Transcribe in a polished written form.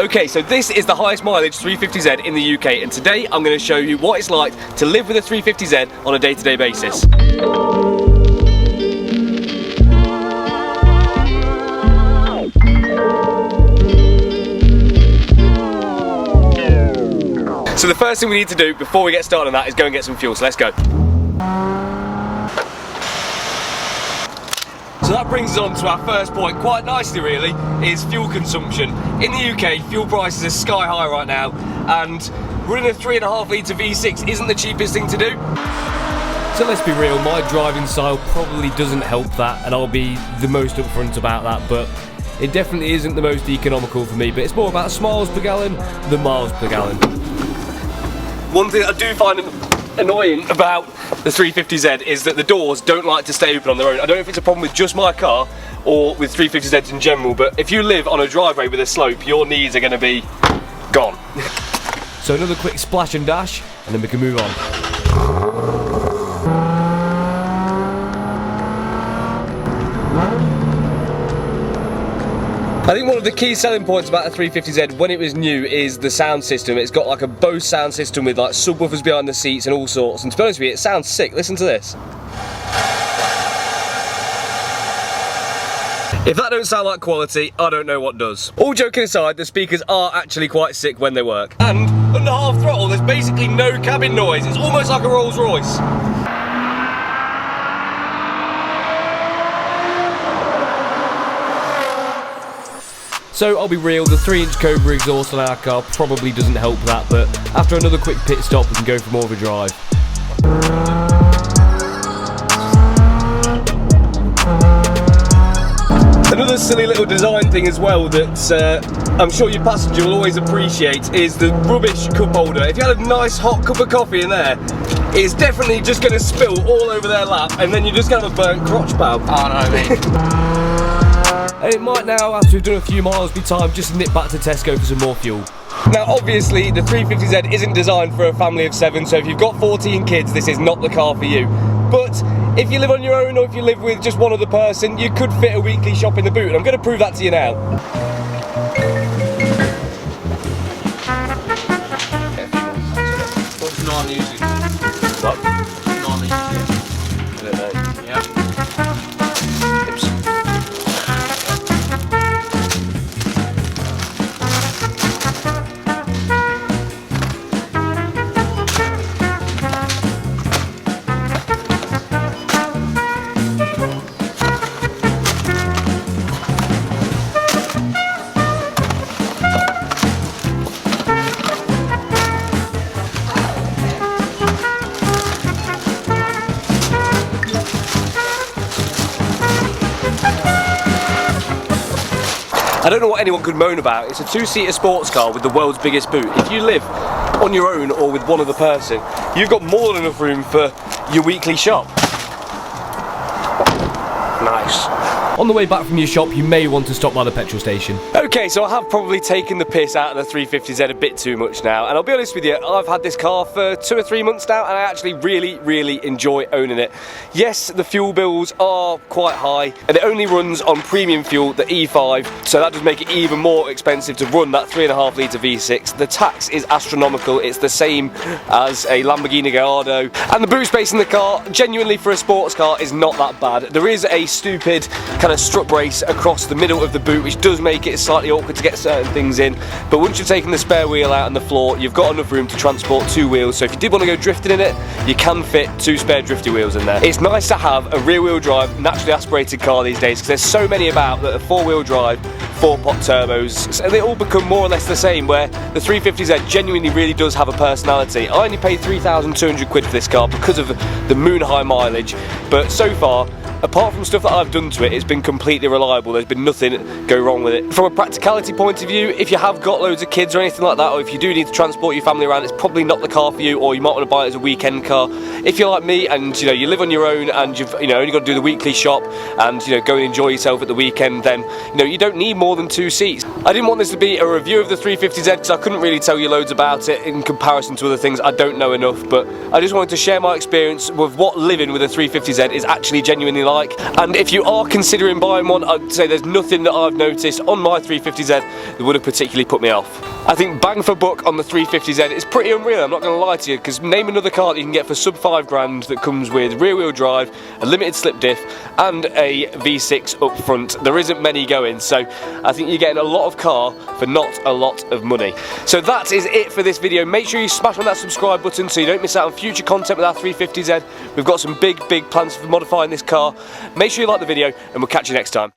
Okay, so this is the highest mileage 350Z in the UK, and today I'm going to show you what it's like to live with a 350Z on a day-to-day basis. So the first thing we need to do before we get started on that is go and get some fuel, so let's go. So that brings us on to our first point, quite nicely really, is fuel consumption. In the UK, fuel prices are sky high right now, and running a 3.5 litre V6 isn't the cheapest thing to do. So let's be real, my driving style probably doesn't help that, and I'll be the most upfront about that, but it definitely isn't the most economical for me, but it's more about miles per gallon than miles per gallon. One thing I do find annoying about the 350Z is that the doors don't like to stay open on their own. I don't know if it's a problem with just my car or with 350Zs in general, but if you live on a driveway with a slope, your knees are going to be gone. So another quick splash and dash, and then we can move on. I think one of the key selling points about the 350Z when it was new is the sound system. It's got like a Bose sound system with like subwoofers behind the seats and all sorts, and to be honest with you, it sounds sick. Listen to this. If that don't sound like quality, I don't know what does. All joking aside, the speakers are actually quite sick when they work. And under half throttle, there's basically no cabin noise. It's almost like a Rolls Royce. So I'll be real, the 3-inch Cobra exhaust on our car probably doesn't help that, but after another quick pit stop we can go for more of a drive. Another silly little design thing as well that I'm sure your passenger will always appreciate is the rubbish cup holder. If you had a nice hot cup of coffee in there, it's definitely just going to spill all over their lap, and then you're just going to have a burnt crotch, pal. Oh no, mate. And it might now, after we've done a few miles, be time just to nip back to Tesco for some more fuel. Now obviously the 350Z isn't designed for a family of 7, so if you've got 14 kids this is not the car for you. But if you live on your own or if you live with just one other person, you could fit a weekly shop in the boot, and I'm going to prove that to you now. What's non-using? What? Non-using. I don't know. Yeah. I don't know what anyone could moan about. It's a 2-seater sports car with the world's biggest boot. If you live on your own or with one other person, you've got more than enough room for your weekly shop. Nice. On the way back from your shop you may want to stop by the petrol station. Okay, so I have probably taken the piss out of the 350Z a bit too much now, and I'll be honest with you, I've had this car for 2 or 3 months now and I actually really enjoy owning it. Yes, the fuel bills are quite high and it only runs on premium fuel, the E5, so that does make it even more expensive to run that 3.5 litre V6. The tax is astronomical, it's the same as a Lamborghini Gallardo, and the boot space in the car, genuinely for a sports car, is not that bad. There is a stupid kind of strut brace across the middle of the boot which does make it slightly awkward to get certain things in, but once you've taken the spare wheel out on the floor you've got enough room to transport 2 wheels, so if you did want to go drifting in it you can fit 2 spare drifty wheels in there. It's nice to have a rear wheel drive naturally aspirated car these days because there's so many about that are 4-wheel drive, 4-pot turbos, and they all become more or less the same, where the 350Z genuinely really does have a personality. I only paid 3,200 quid for this car because of the moon high mileage, but so far apart from stuff that I've done to it, it's been completely reliable. There's been nothing go wrong with it. From a practicality point of view, if you have got loads of kids or anything like that, or if you do need to transport your family around, it's probably not the car for you, or you might want to buy it as a weekend car. If you're like me and you live on your own and you've only got to do the weekly shop and go and enjoy yourself at the weekend, then you don't need more than 2 seats. I didn't want this to be a review of the 350Z because I couldn't really tell you loads about it in comparison to other things. I don't know enough, but I just wanted to share my experience with what living with a 350Z is actually genuinely like. And if you are considering buying one, I'd say there's nothing that I've noticed on my 350Z that would have particularly put me off. I think bang for buck on the 350Z is pretty unreal, I'm not going to lie to you, because name another car that you can get for sub £5 that comes with rear wheel drive, a limited slip diff and a V6 up front. There isn't many going, so I think you're getting a lot of car for not a lot of money. So that is it for this video. Make sure you smash on that subscribe button so you don't miss out on future content with our 350Z. We've got some big plans for modifying this car. Make sure you like the video and we'll catch you next time.